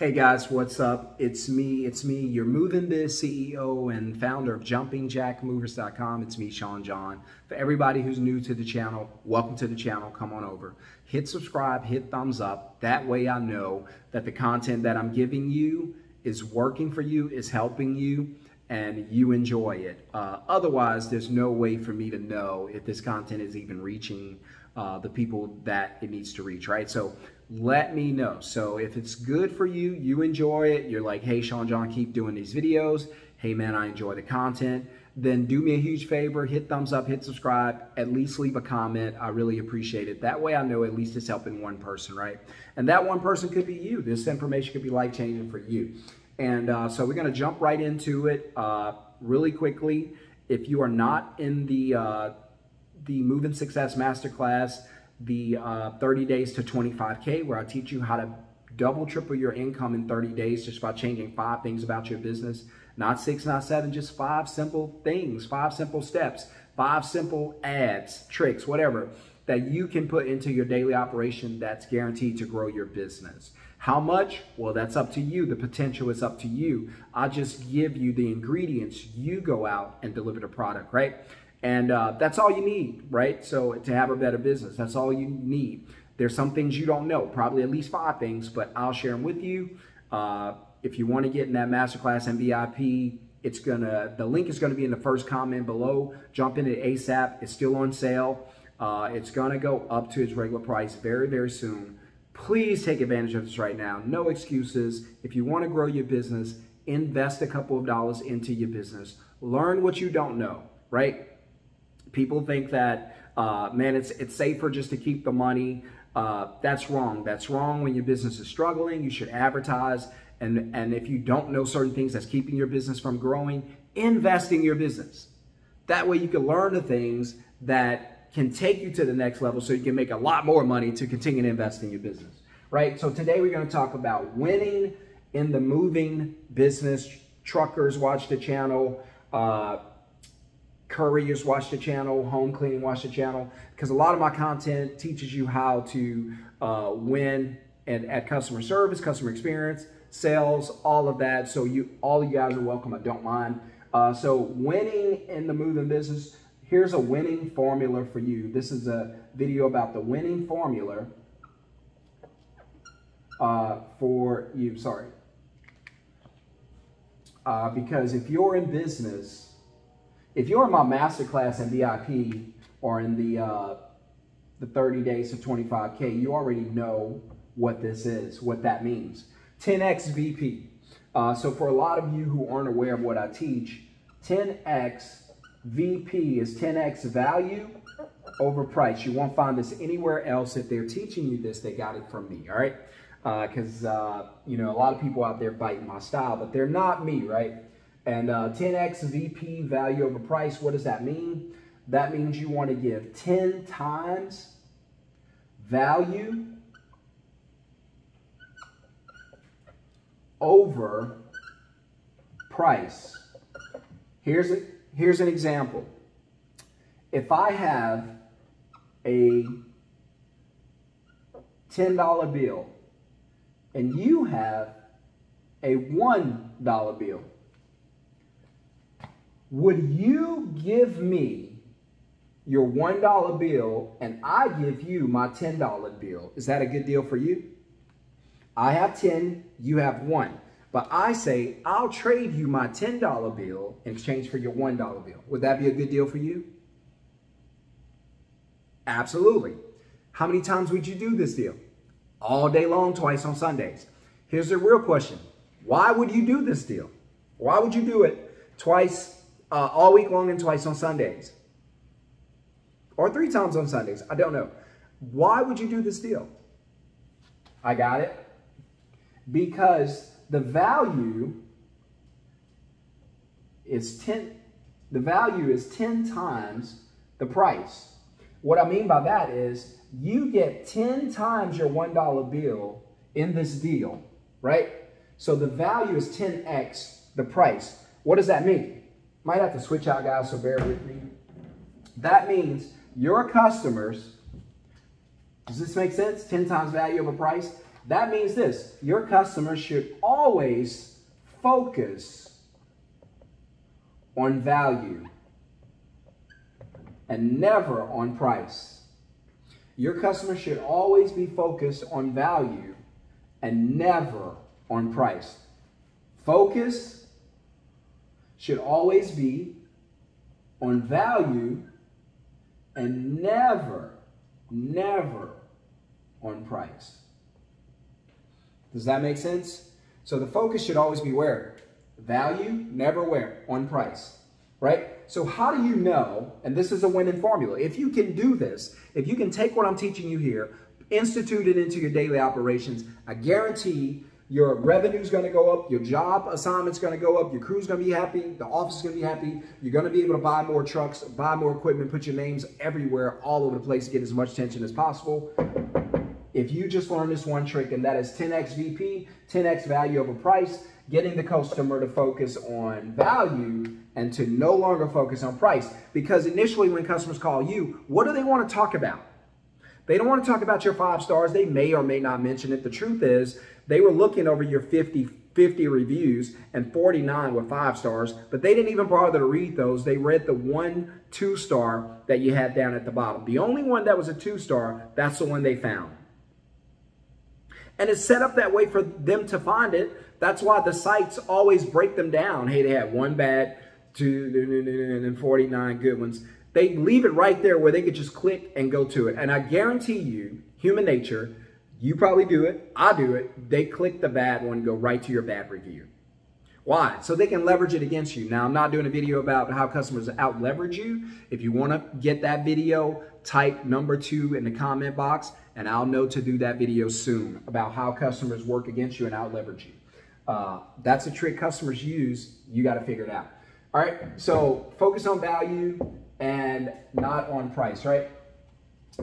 Hey guys, what's up? It's me, your Moving Biz CEO and founder of JumpingJackMovers.com. It's me, Sean John. For everybody who's new to the channel, welcome to the channel. Come on over. Hit subscribe, hit thumbs up. That way I know that the content that I'm giving you is working for you, is helping you, and you enjoy it. Otherwise, there's no way for me to know if this content is even reaching the people that it needs to reach, right? So let me know. So if it's good for you, you enjoy it, you're like, hey, Sean John, keep doing these videos. Hey man, I enjoy the content. Then do me a huge favor, hit thumbs up, hit subscribe, at least leave a comment. I really appreciate it. That way I know at least it's helping one person, right? And that one person could be you. This information could be life-changing for you. And so we're gonna jump right into it really quickly. If you are not in the Moving Success Masterclass, the 30 days to 25K, where I teach you how to double, triple your income in 30 days just by changing 5 things about your business. Not 6, not 7, just 5 simple things, 5 simple steps, 5 simple ads, tricks, whatever, that you can put into your daily operation that's guaranteed to grow your business. How much? Well, that's up to you. The potential is up to you. I just give you the ingredients. You go out and deliver the product, right? And that's all you need, right? So to have a better business, that's all you need. There's some things you don't know, probably at least 5 things, but I'll share them with you. If you want to get in that masterclass and VIP, the link is gonna be in the first comment below. Jump in it ASAP. It's still on sale. It's gonna go up to its regular price very, very soon. Please take advantage of this right now. No excuses. If you want to grow your business, invest a couple of dollars into your business. Learn what you don't know, right? People think that, man, it's safer just to keep the money. That's wrong. That's wrong. When your business is struggling, you should advertise. And if you don't know certain things that's keeping your business from growing, invest in your business. That way you can learn the things that can take you to the next level so you can make a lot more money to continue to invest in your business, right? So today we're going to talk about winning in the moving business. Truckers, watch the channel. Couriers, watch the channel. Home cleaning, watch the channel, because a lot of my content teaches you how to win at customer service, customer experience, sales, all of that. So all you guys are welcome. I don't mind. So winning in the moving business. Here's a winning formula for you. This is a video about the winning formula for you. Sorry, because if you're in business. If you're in my masterclass and VIP or in the 30 days to 25K, you already know what this is, what that means. 10X VP. So for a lot of you who aren't aware of what I teach, 10X VP is 10X value over price. You won't find this anywhere else. If they're teaching you this, they got it from me, all right? Because, you know, a lot of people out there biting my style, but they're not me, right? And 10X VP, value over price, what does that mean? That means you want to give 10 times value over price. Here's an example. If I have a $10 bill and you have a $1 bill, would you give me your $1 bill and I give you my $10 bill? Is that a good deal for you? I have 10, you have 1. But I say, I'll trade you my $10 bill in exchange for your $1 bill. Would that be a good deal for you? Absolutely. How many times would you do this deal? All day long, twice on Sundays. Here's the real question. Why would you do this deal? Why would you do it twice all week long and twice on Sundays? Or 3 times on Sundays. I don't know. Why would you do this deal? I got it. Because the value is 10 times the price. What I mean by that is you get 10 times your $1 bill in this deal, right? So the value is 10x the price. What does that mean? Might have to switch out, guys, so bear with me. That means your customers, does this make sense? 10 times value over price. That means this: your customer should always focus on value and never on price. Your customer should always be focused on value and never on price. Focus should always be on value and never on price. Does that make sense? So the focus should always be where? Value, never where? On price, right? So how do you know, and this is a winning formula, if you can do this, if you can take what I'm teaching you here, institute it into your daily operations, I guarantee your revenue is going to go up, your job assignment's going to go up, your crew's going to be happy, the office is going to be happy, you're going to be able to buy more trucks, buy more equipment, put your names everywhere, all over the place, get as much attention as possible. If you just learn this one trick, and that is 10x VP, 10x value over price, getting the customer to focus on value and to no longer focus on price. Because initially when customers call you, what do they want to talk about? They don't want to talk about your 5 stars. They may or may not mention it. The truth is, they were looking over your 50 reviews and 49 were 5 stars, but they didn't even bother to read those. They read the 1 2-star that you had down at the bottom. The only one that was a 2-star, that's the one they found. And it's set up that way for them to find it. That's why the sites always break them down. Hey, they had 1 bad, 2, and 49 good ones. They leave it right there where they could just click and go to it. And I guarantee you, human nature, you probably do it, I do it, they click the bad one, go right to your bad review. Why? So they can leverage it against you. Now, I'm not doing a video about how customers out leverage you. If you want to get that video, type number 2 in the comment box, and I'll know to do that video soon about how customers work against you and out leverage you. That's a trick customers use. You got to figure it out. All right. So focus on value and not on price, right?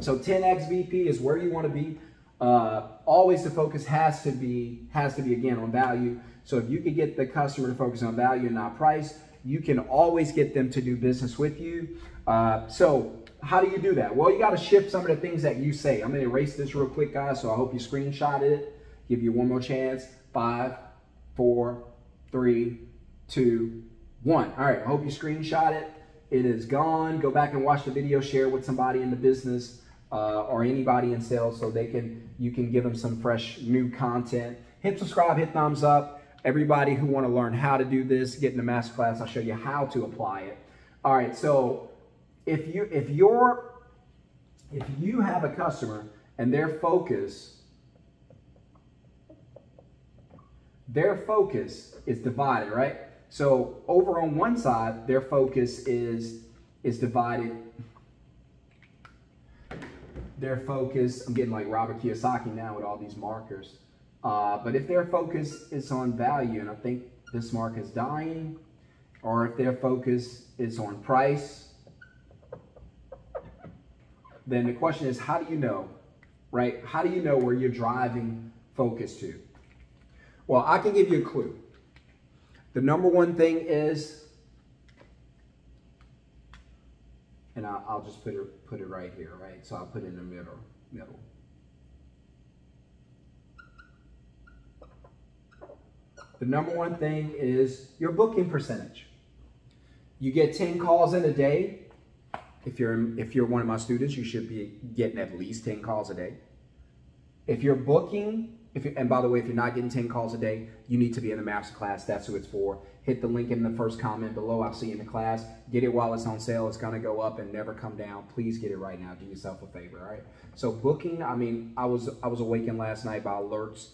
So 10x VP is where you want to be. Always the focus has to be again on value. So if you can get the customer to focus on value and not price, you can always get them to do business with you. So how do you do that? Well, you got to shift some of the things that you say. I'm going to erase this real quick, guys. So I hope you screenshotted it. Give you one more chance. 5, 4, 3, 2, 1. All right. I hope you screenshot it. It is gone. Go back and watch the video. Share with somebody in the business or anybody in sales so you can give them some fresh new content. Hit subscribe. Hit thumbs up. Everybody who want to learn how to do this, get in the masterclass. I'll show you how to apply it. All right. So if you have a customer and their focus is divided, right? So over on one side, their focus is divided. Their focus, I'm getting like Robert Kiyosaki now with all these markers. But if their focus is on value, and I think this mark is dying, or if their focus is on price, then the question is, how do you know, right? How do you know where you're driving focus to? Well, I can give you a clue. The number one thing is, and I'll just put it right here, right? So I'll put it in the middle. The number one thing is your booking percentage. You get 10 calls in a day. If you're one of my students, you should be getting at least 10 calls a day. If you're booking, and by the way, if you're not getting 10 calls a day, you need to be in the masterclass. That's who it's for. Hit the link in the first comment below. I'll see you in the class. Get it while it's on sale. It's going to go up and never come down. Please get it right now. Do yourself a favor, all right? So booking, I mean, I was awakened last night by alerts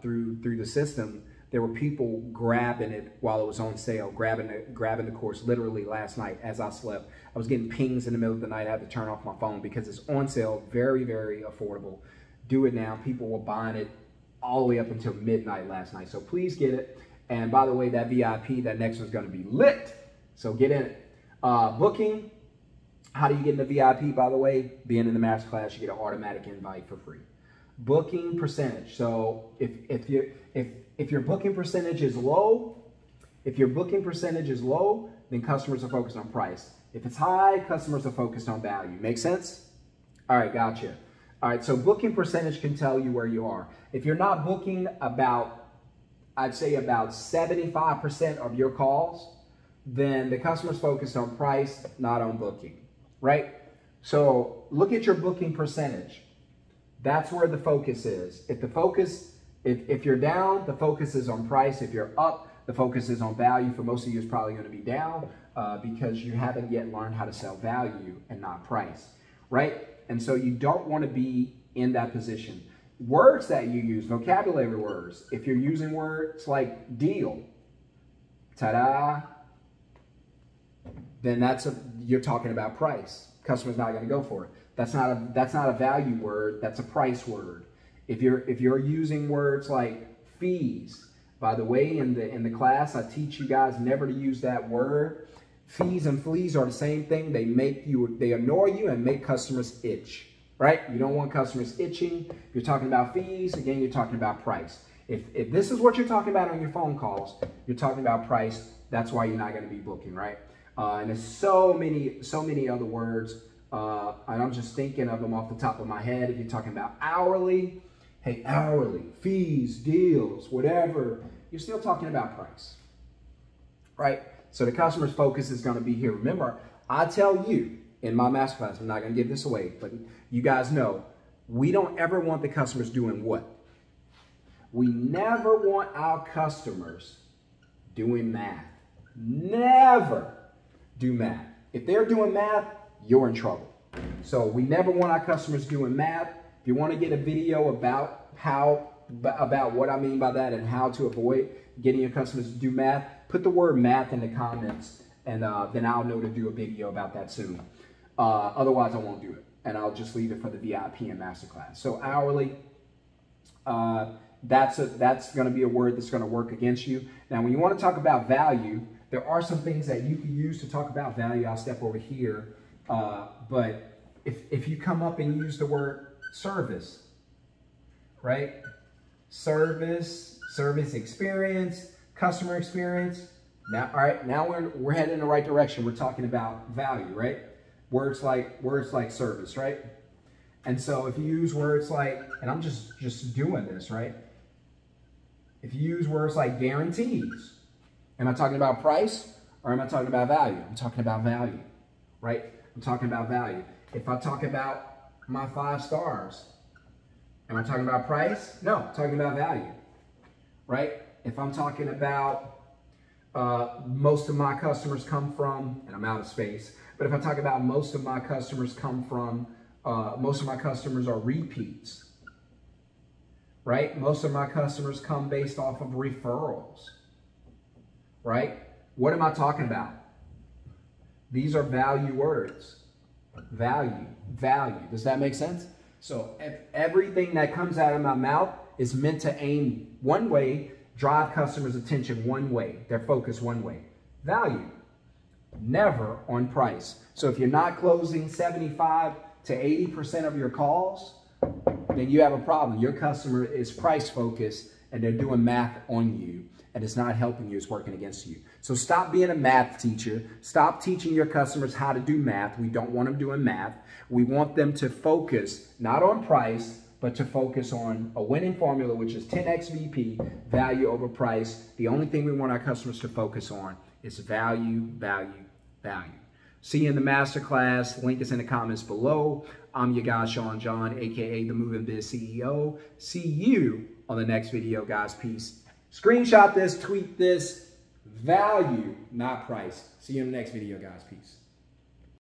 through the system. There were people grabbing it while it was on sale, grabbing the course literally last night as I slept. I was getting pings in the middle of the night. I had to turn off my phone because it's on sale, very, very affordable. Do it now. People were buying it all the way up until midnight last night. So please get it. And by the way, that VIP, that next one's going to be lit. So get in it. Booking. How do you get in the VIP, by the way? Being in the masterclass, you get an automatic invite for free. Booking percentage. So if your booking percentage is low, then customers are focused on price. If it's high, customers are focused on value. Make sense? All right, gotcha. All right, so booking percentage can tell you where you are. If you're not booking about, I'd say about 75% of your calls, then the customer's focused on price, not on booking, right? So look at your booking percentage. That's where the focus is. If you're down, the focus is on price. If you're up, the focus is on value. For most of you, it's probably going to be down because you haven't yet learned how to sell value and not price, right? And so you don't want to be in that position. Words that you use, vocabulary words. If you're using words like deal, ta-da, then you're talking about price. Customer's not going to go for it. That's not a value word. That's a price word. If you're using words like fees, by the way, in the class I teach you guys never to use that word. Fees and fleas are the same thing. They annoy you and make customers itch, right? You don't want customers itching. If you're talking about fees, again, you're talking about price. If this is what you're talking about on your phone calls, you're talking about price. That's why you're not going to be booking, right? And there's so many other words, and I'm just thinking of them off the top of my head. If you're talking about hourly, hey, hourly, fees, deals, whatever, you're still talking about price, right? So the customer's focus is going to be here. Remember, I tell you in my masterclass, I'm not going to give this away, but you guys know, we don't ever want the customers doing what? We never want our customers doing math. Never do math. If they're doing math, you're in trouble. So we never want our customers doing math. If you want to get a video about what I mean by that and how to avoid getting your customers to do math, put the word math in the comments, and then I'll know to do a video about that soon. Otherwise, I won't do it, and I'll just leave it for the VIP and masterclass. So hourly, that's going to be a word that's going to work against you. Now, when you want to talk about value, there are some things that you can use to talk about value. I'll step over here, but if you come up and use the word service, right? Service experience, customer experience. Now, all right, now we're heading in the right direction. We're talking about value, right? Words like service, right? And so if you use words like, and I'm just doing this, right? If you use words like guarantees, am I talking about price or am I talking about value? I'm talking about value, right? I'm talking about value. If I talk about my 5 stars, am I talking about price? No, I'm talking about value, right? If I'm talking about most of my customers come from, and I'm out of space, but if I talk about most of my customers come from, most of my customers are repeats, right? Most of my customers come based off of referrals, right? What am I talking about? These are value words. Value. Does that make sense? So everything that comes out of my mouth is meant to aim one way, drive customers' attention one way, their focus one way. Value, never on price. So if you're not closing 75 to 80% of your calls, then you have a problem. Your customer is price focused and they're doing math on you and it's not helping you, it's working against you. So stop being a math teacher. Stop teaching your customers how to do math. We don't want them doing math. We want them to focus not on price, but to focus on a winning formula, which is 10x VP, value over price. The only thing we want our customers to focus on is value, value, value. See you in the masterclass. Link is in the comments below. I'm your guy, Sean John, aka the Moving Biz CEO. See you on the next video, guys. Peace. Screenshot this, tweet this. Value, not price. See you in the next video, guys. Peace.